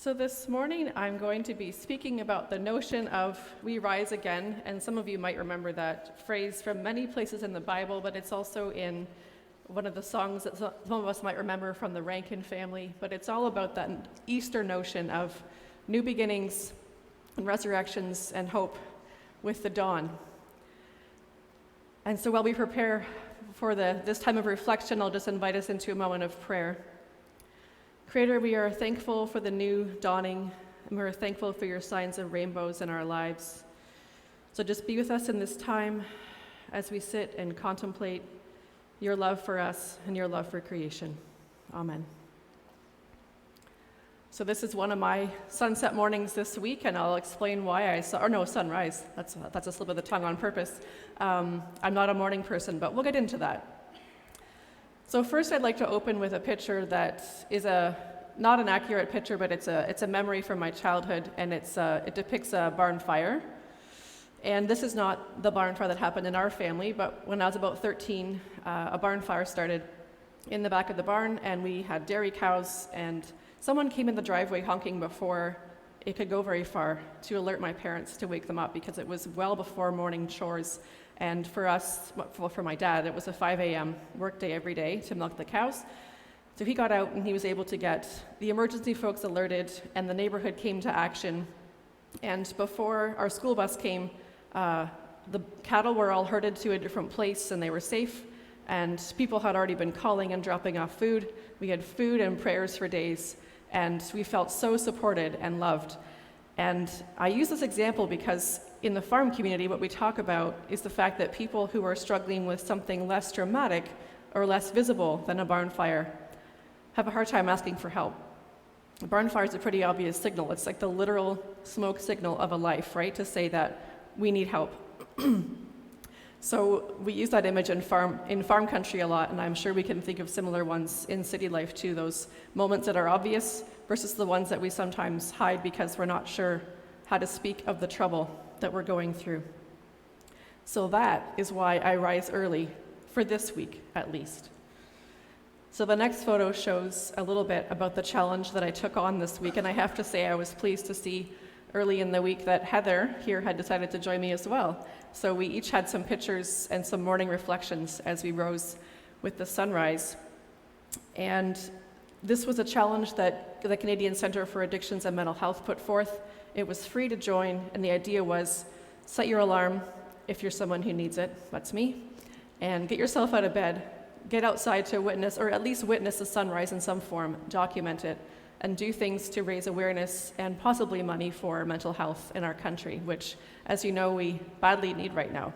So this morning I'm going to be speaking about the notion of we rise again, and some of you might remember that phrase from many places in the Bible, but it's also in one of the songs that some of us might remember from the Rankin family, but it's all about that Easter notion of new beginnings and resurrections and hope with the dawn. And so while we prepare for this time of reflection, I'll just invite us into a moment of prayer. Creator, we are thankful for the new dawning, and we're thankful for your signs of rainbows in our lives. So just be with us in this time as we sit and contemplate your love for us and your love for creation. Amen. So this is one of my sunset mornings this week, and I'll explain why sunrise. That's a slip of the tongue on purpose. I'm not a morning person, but we'll get into that. So first I'd like to open with a picture that is not an accurate picture, but it's a memory from my childhood, and it depicts a barn fire. And this is not the barn fire that happened in our family, but when I was about 13, a barn fire started in the back of the barn, and we had dairy cows, and someone came in the driveway honking before it could go very far to alert my parents to wake them up, because it was well before morning chores. And for us, well, for my dad, it was a 5 a.m. work day every day to milk the cows. So he got out and he was able to get the emergency folks alerted, and the neighborhood came to action. And before our school bus came, the cattle were all herded to a different place and they were safe. And people had already been calling and dropping off food. We had food and prayers for days, and we felt so supported and loved. And I use this example because in the farm community, what we talk about is the fact that people who are struggling with something less dramatic or less visible than a barn fire have a hard time asking for help. A barn fire is a pretty obvious signal. It's like the literal smoke signal of a life, right? To say that we need help. So we use that image in farm country a lot, and I'm sure we can think of similar ones in city life too, those moments that are obvious versus the ones that we sometimes hide because we're not sure how to speak of the trouble that we're going through. So that is why I rise early, for this week at least. So the next photo shows a little bit about the challenge that I took on this week, and I have to say I was pleased to see early in the week that Heather here had decided to join me as well. So we each had some pictures and some morning reflections as we rose with the sunrise. And this was a challenge that the Canadian Centre for Addictions and Mental Health put forth. It was free to join, and the idea was set your alarm if you're someone who needs it, that's me, and get yourself out of bed, get outside to witness, or at least witness the sunrise in some form, document it, and do things to raise awareness and possibly money for mental health in our country, which, as you know, we badly need right now.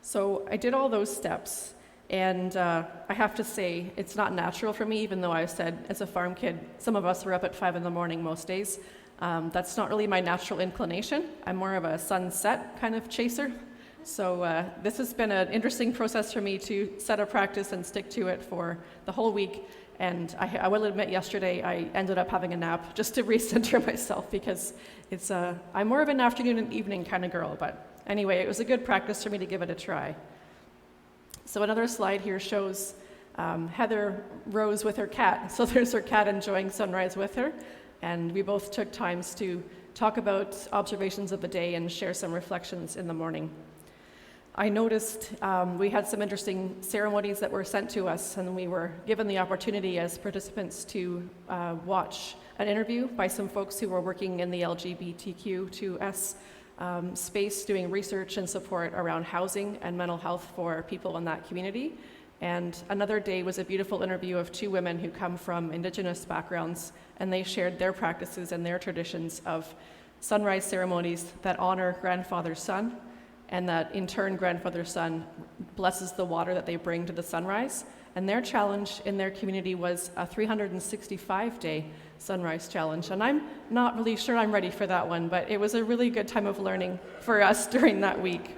So I did all those steps, and I have to say, it's not natural for me, even though I said as a farm kid, some of us were up at 5 a.m. most days. That's not really my natural inclination. I'm more of a sunset kind of chaser. So this has been an interesting process for me to set a practice and stick to it for the whole week. And I will admit, yesterday I ended up having a nap just to recenter myself, because I'm more of an afternoon and evening kind of girl. But anyway, it was a good practice for me to give it a try. So another slide here shows Heather rose with her cat. So there's her cat enjoying sunrise with her. And we both took times to talk about observations of the day and share some reflections in the morning. I noticed we had some interesting ceremonies that were sent to us, and we were given the opportunity as participants to watch an interview by some folks who were working in the LGBTQ2S space, doing research and support around housing and mental health for people in that community. And another day was a beautiful interview of two women who come from Indigenous backgrounds, and they shared their practices and their traditions of sunrise ceremonies that honor grandfather's son, and that in turn grandfather's son blesses the water that they bring to the sunrise. And their challenge in their community was a 365-day sunrise challenge. And I'm not really sure I'm ready for that one, but it was a really good time of learning for us during that week.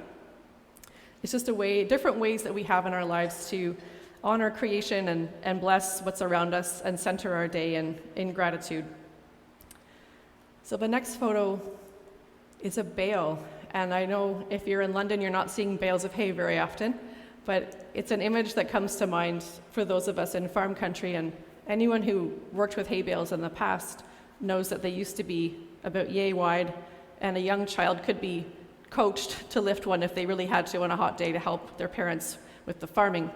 It's just different ways that we have in our lives to honor creation and bless what's around us and center our day in gratitude. So the next photo is a bale. And I know if you're in London, you're not seeing bales of hay very often, but it's an image that comes to mind for those of us in farm country, and anyone who worked with hay bales in the past knows that they used to be about yay wide, and a young child could be coached to lift one if they really had to on a hot day to help their parents with the farming.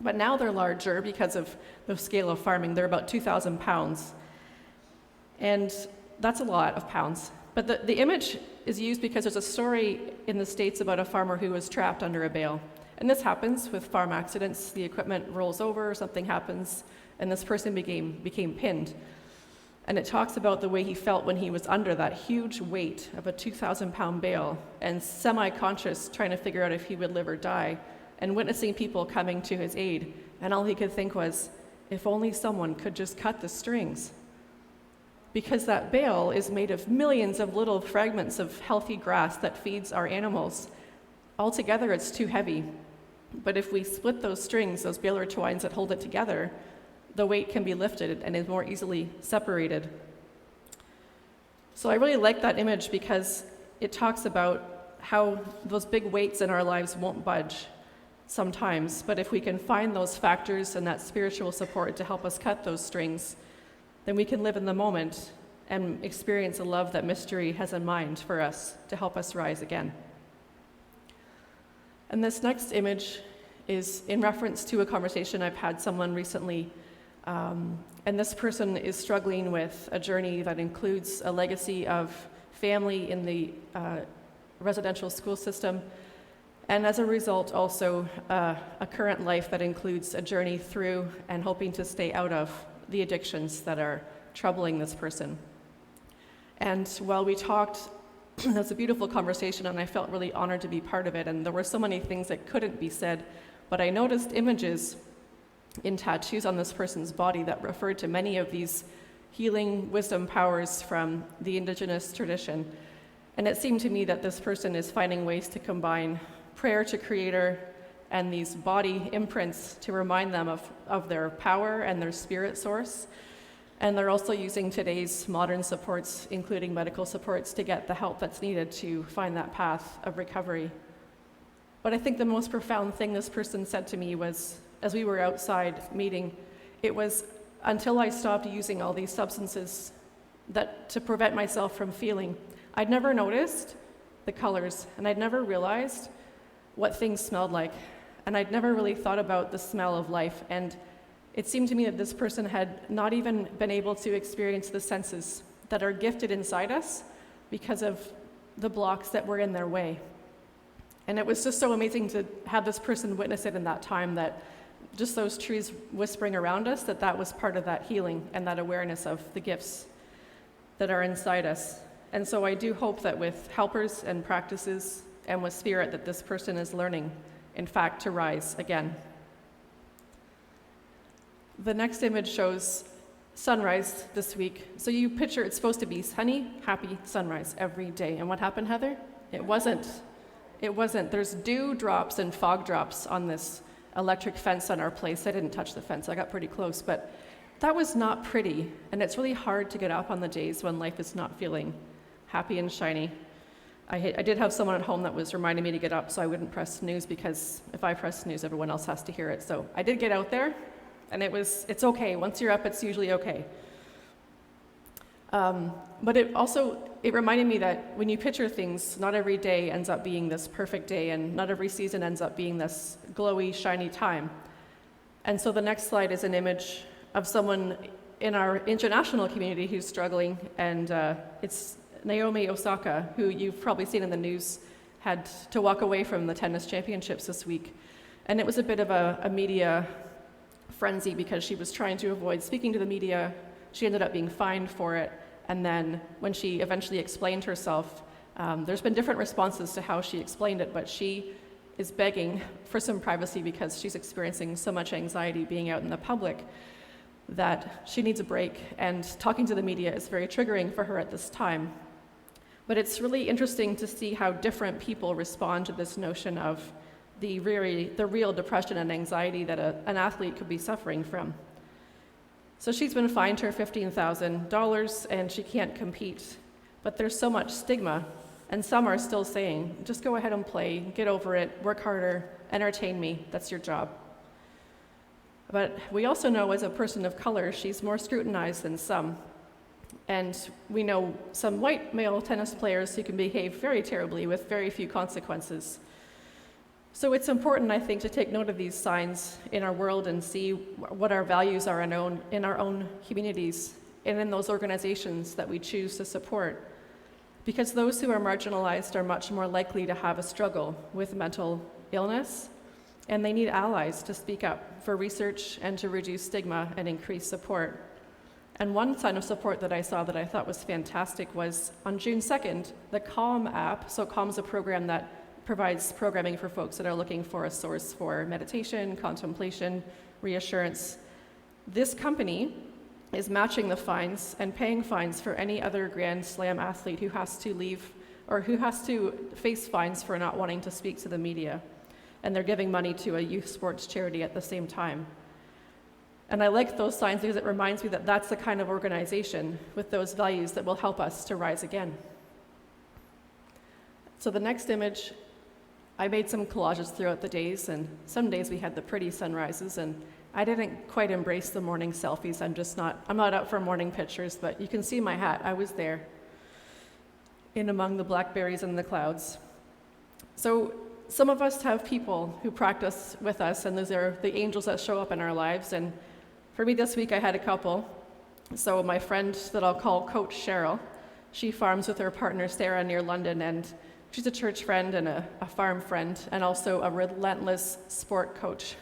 But now they're larger because of the scale of farming. They're about 2,000 pounds. And that's a lot of pounds. But the image is used because there's a story in the States about a farmer who was trapped under a bale. And this happens with farm accidents. The equipment rolls over, something happens, and this person became pinned. And it talks about the way he felt when he was under that huge weight of a 2,000-pound bale and semi-conscious, trying to figure out if he would live or die, and witnessing people coming to his aid. And all he could think was, if only someone could just cut the strings. Because that bale is made of millions of little fragments of healthy grass that feeds our animals. Altogether, it's too heavy. But if we split those strings, those baler twines that hold it together, the weight can be lifted and is more easily separated. So I really like that image because it talks about how those big weights in our lives won't budge sometimes, but if we can find those factors and that spiritual support to help us cut those strings, then we can live in the moment and experience a love that mystery has in mind for us to help us rise again. And this next image is in reference to a conversation I've had someone recently, and this person is struggling with a journey that includes a legacy of family in the residential school system, and as a result also a current life that includes a journey through and hoping to stay out of the addictions that are troubling this person. And while we talked, it was a beautiful conversation, and I felt really honored to be part of it, and there were so many things that couldn't be said, but I noticed images in tattoos on this person's body that referred to many of these healing wisdom powers from the indigenous tradition. And it seemed to me that this person is finding ways to combine prayer to Creator and these body imprints to remind them of their power and their spirit source. And they're also using today's modern supports, including medical supports, to get the help that's needed to find that path of recovery. But I think the most profound thing this person said to me was, as we were outside meeting, it was until I stopped using all these substances to prevent myself from feeling, I'd never noticed the colors, and I'd never realized what things smelled like. And I'd never really thought about the smell of life. And it seemed to me that this person had not even been able to experience the senses that are gifted inside us because of the blocks that were in their way. And it was just so amazing to have this person witness it in that time, that just those trees whispering around us, that was part of that healing and that awareness of the gifts that are inside us. And so I do hope that with helpers and practices and with spirit that this person is learning, in fact, to rise again. The next image shows sunrise this week. So you picture it's supposed to be sunny, happy sunrise every day. And what happened, Heather? It wasn't. There's dew drops and fog drops on this electric fence on our place. I didn't touch the fence. I got pretty close, but that was not pretty. And it's really hard to get up on the days when life is not feeling happy and shiny. I did have someone at home that was reminding me to get up so I wouldn't press snooze, because if I press snooze, everyone else has to hear it. So I did get out there, and it's okay. Once you're up, it's usually okay. But it reminded me that when you picture things, not every day ends up being this perfect day, and not every season ends up being this glowy, shiny time. And so the next slide is an image of someone in our international community who's struggling, and it's Naomi Osaka, who you've probably seen in the news, had to walk away from the tennis championships this week. And it was a bit of a media frenzy because she was trying to avoid speaking to the media. She ended up being fined for it. And then when she eventually explained herself, there's been different responses to how she explained it, but she is begging for some privacy because she's experiencing so much anxiety being out in the public that she needs a break, and talking to the media is very triggering for her at this time. But it's really interesting to see how different people respond to this notion of the real depression and anxiety that an athlete could be suffering from. So she's been fined her $15,000 and she can't compete. But there's so much stigma, and some are still saying, just go ahead and play, get over it, work harder, entertain me, that's your job. But we also know as a person of color, she's more scrutinized than some. And we know some white male tennis players who can behave very terribly with very few consequences. So it's important, I think, to take note of these signs in our world and see what our values are in our own communities and in those organizations that we choose to support. Because those who are marginalized are much more likely to have a struggle with mental illness, and they need allies to speak up for research and to reduce stigma and increase support. And one sign of support that I saw that I thought was fantastic was on June 2nd, the Calm app. So Calm is a program that provides programming for folks that are looking for a source for meditation, contemplation, reassurance. This company is matching the fines and paying fines for any other Grand Slam athlete who has to leave or who has to face fines for not wanting to speak to the media. And they're giving money to a youth sports charity at the same time. And I like those signs because it reminds me that that's the kind of organization with those values that will help us to rise again. So the next image, I made some collages throughout the days, and some days we had the pretty sunrises, and I didn't quite embrace the morning selfies. I'm not up for morning pictures, but you can see my hat. I was there in among the blackberries and the clouds. So some of us have people who practice with us, and those are the angels that show up in our lives. And for me this week, I had a couple. So my friend that I'll call Coach Cheryl, she farms with her partner Sarah near London, and she's a church friend and a farm friend, and also a relentless sport coach.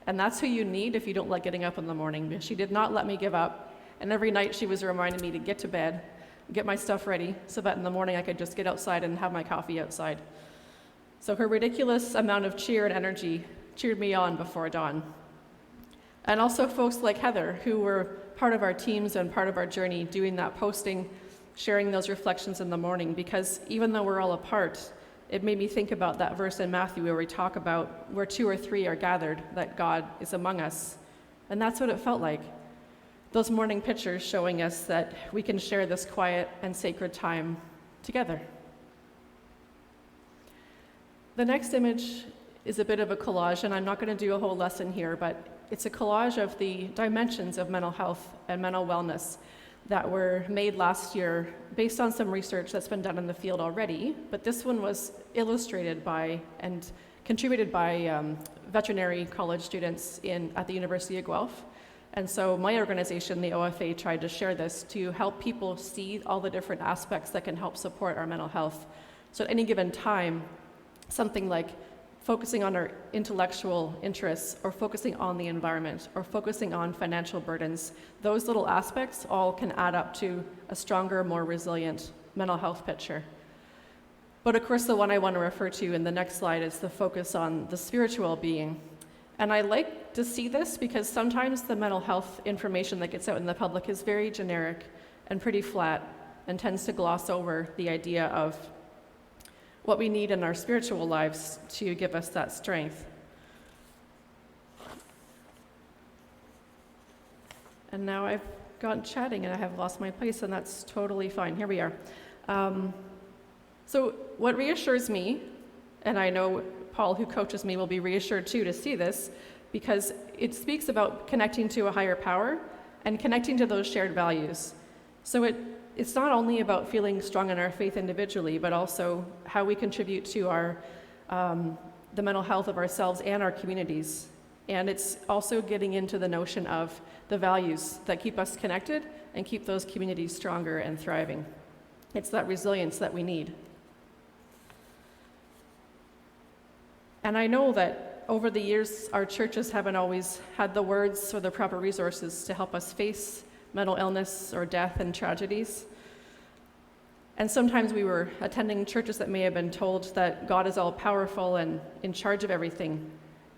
And that's who you need if you don't like getting up in the morning. She did not let me give up, and every night she was reminding me to get to bed, get my stuff ready, so that in the morning I could just get outside and have my coffee outside. So her ridiculous amount of cheer and energy cheered me on before dawn. And also folks like Heather, who were part of our teams and part of our journey, doing that posting, sharing those reflections in the morning, because even though we're all apart, it made me think about that verse in Matthew where we talk about where 2 or 3 are gathered, that God is among us. And that's what it felt like. Those morning pictures showing us that we can share this quiet and sacred time together. The next image is a bit of a collage, and I'm not going to do a whole lesson here, but it's a collage of the dimensions of mental health and mental wellness that were made last year based on some research that's been done in the field already, but this one was illustrated by and contributed by veterinary college students at the University of Guelph. And so my organization, the OFA, tried to share this to help people see all the different aspects that can help support our mental health. So at any given time, something like focusing on our intellectual interests, or focusing on the environment, or focusing on financial burdens, those little aspects all can add up to a stronger, more resilient mental health picture. But of course, the one I want to refer to in the next slide is the focus on the spiritual being. And I like to see this because sometimes the mental health information that gets out in the public is very generic and pretty flat and tends to gloss over the idea of what we need in our spiritual lives to give us that strength. And now I've gotten chatting and I have lost my place, and that's totally fine. Here we are. So what reassures me, and I know Paul, who coaches me, will be reassured too to see this, because it speaks about connecting to a higher power and connecting to those shared values. So it's not only about feeling strong in our faith individually, but also how we contribute to our the mental health of ourselves and our communities. And it's also getting into the notion of the values that keep us connected and keep those communities stronger and thriving. It's that resilience that we need. And I know that over the years, our churches haven't always had the words or the proper resources to help us face mental illness or death and tragedies. And sometimes we were attending churches that may have been told that God is all powerful and in charge of everything.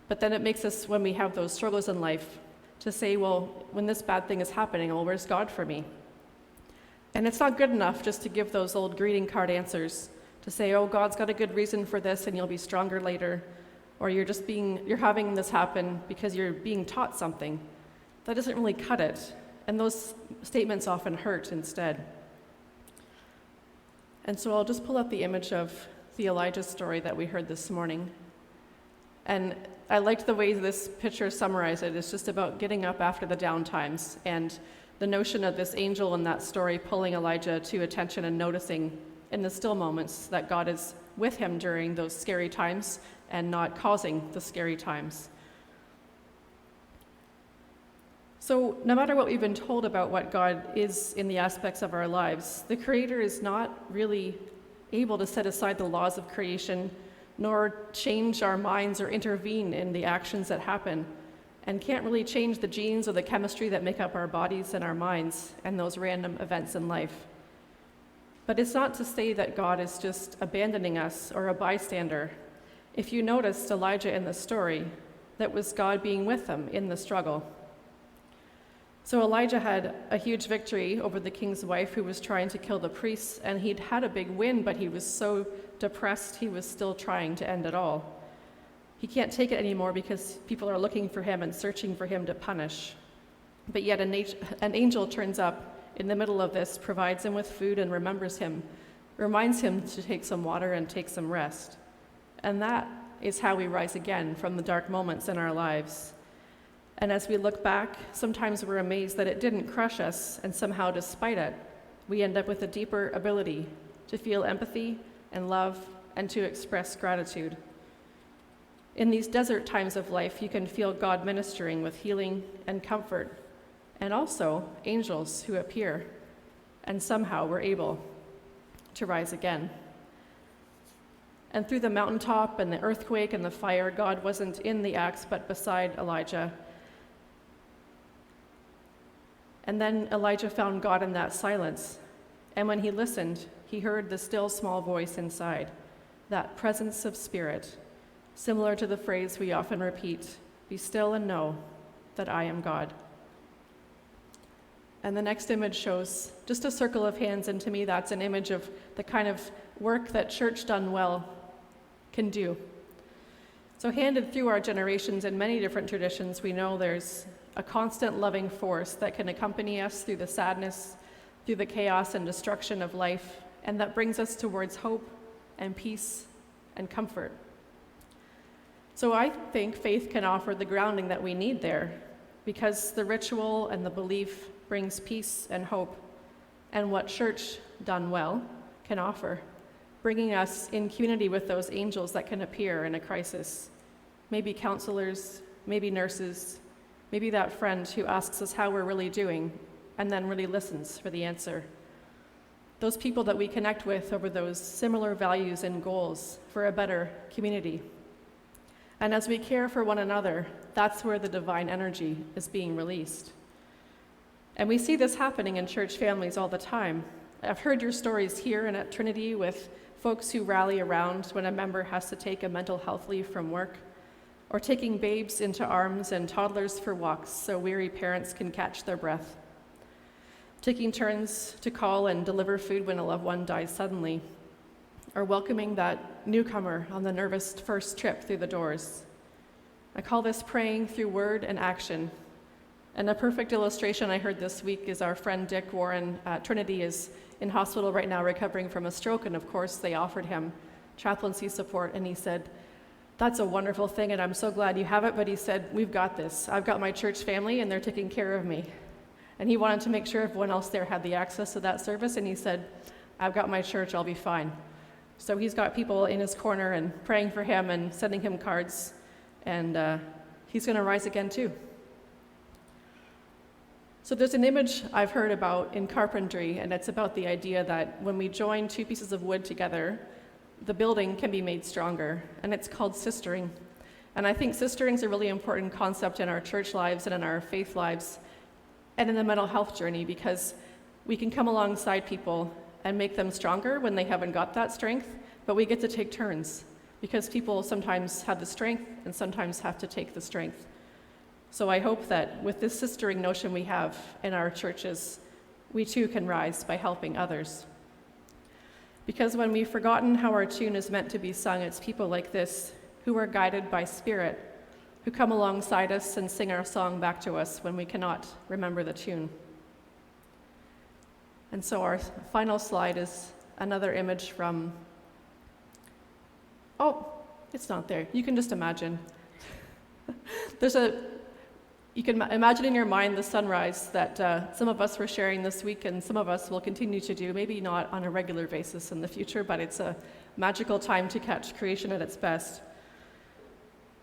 But then it makes us, when we have those struggles in life, to say, well, when this bad thing is happening, well, where's God for me? And it's not good enough just to give those old greeting card answers to say, oh, God's got a good reason for this and you'll be stronger later. Or you're having this happen because you're being taught something. That doesn't really cut it. And those statements often hurt instead. And so I'll just pull up the image of the Elijah story that we heard this morning. And I liked the way this picture summarized it. It's just about getting up after the down times and The notion of this angel in that story pulling Elijah to attention and noticing in the still moments that God is with him during those scary times and not causing the scary times. So no matter what we've been told about what God is in the aspects of our lives, the Creator is not really able to set aside the laws of creation, nor change our minds or intervene in the actions that happen, and can't really change the genes or the chemistry that make up our bodies and our minds and those random events in life. But it's not to say that God is just abandoning us or a bystander. If you noticed Elijah in the story, that was God being with him in the struggle. So Elijah had a huge victory over the king's wife who was trying to kill the priests, and he'd had a big win, but he was so depressed he was still trying to end it all. He can't take it anymore because people are looking for him and searching for him to punish. But yet an angel turns up in the middle of this, provides him with food and remembers him, reminds him to take some water and take some rest. And that is how we rise again from the dark moments in our lives. And as we look back, sometimes we're amazed that it didn't crush us, and somehow despite it, we end up with a deeper ability to feel empathy and love and to express gratitude. In these desert times of life, you can feel God ministering with healing and comfort, and also angels who appear, and somehow we're able to rise again. And through the mountaintop and the earthquake and the fire, God wasn't in the axe, but beside Elijah. And then Elijah found God in that silence. And when he listened, he heard the still small voice inside, that presence of spirit, similar to the phrase we often repeat, "Be still and know that I am God." And the next image shows just a circle of hands, and to me that's an image of the kind of work that church done well can do. So handed through our generations in many different traditions, we know there's a constant loving force that can accompany us through the sadness, through the chaos and destruction of life, and that brings us towards hope and peace and comfort. So I think faith can offer the grounding that we need there, because the ritual and the belief brings peace and hope, and what church done well can offer, bringing us in community with those angels that can appear in a crisis. Maybe counselors, maybe nurses, maybe that friend who asks us how we're really doing and then really listens for the answer. Those people that we connect with over those similar values and goals for a better community. And as we care for one another, that's where the divine energy is being released. And we see this happening in church families all the time. I've heard your stories here and at Trinity with folks who rally around when a member has to take a mental health leave from work, or taking babes into arms and toddlers for walks so weary parents can catch their breath, taking turns to call and deliver food when a loved one dies suddenly, or welcoming that newcomer on the nervous first trip through the doors. I call this praying through word and action. And a perfect illustration I heard this week is our friend Dick Warren at Trinity is in hospital right now recovering from a stroke, and of course they offered him chaplaincy support, and he said, "That's a wonderful thing, and I'm so glad you have it," but he said, "We've got this. I've got my church family, and they're taking care of me." And he wanted to make sure everyone else there had the access to that service, and he said, "I've got my church, I'll be fine." So he's got people in his corner and praying for him and sending him cards, and he's going to rise again too. So there's an image I've heard about in carpentry, and it's about the idea that when we join two pieces of wood together, the building can be made stronger, and it's called sistering. And I think sistering is a really important concept in our church lives and in our faith lives and in the mental health journey, because we can come alongside people and make them stronger when they haven't got that strength, but we get to take turns because people sometimes have the strength and sometimes have to take the strength. So I hope that with this sistering notion we have in our churches, we too can rise by helping others. Because when we've forgotten how our tune is meant to be sung, it's people like this who are guided by Spirit, who come alongside us and sing our song back to us when we cannot remember the tune. And so our final slide is another image from, oh, it's not there. You can just imagine. There's You can imagine in your mind the sunrise that some of us were sharing this week and some of us will continue to do, maybe not on a regular basis in the future, but it's a magical time to catch creation at its best.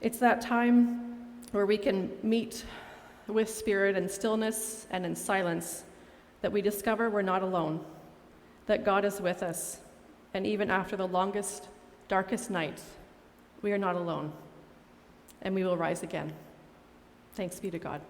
It's that time where we can meet with Spirit in stillness and in silence, that we discover we're not alone, that God is with us, and even after the longest, darkest night, we are not alone, and we will rise again. Thanks be to God.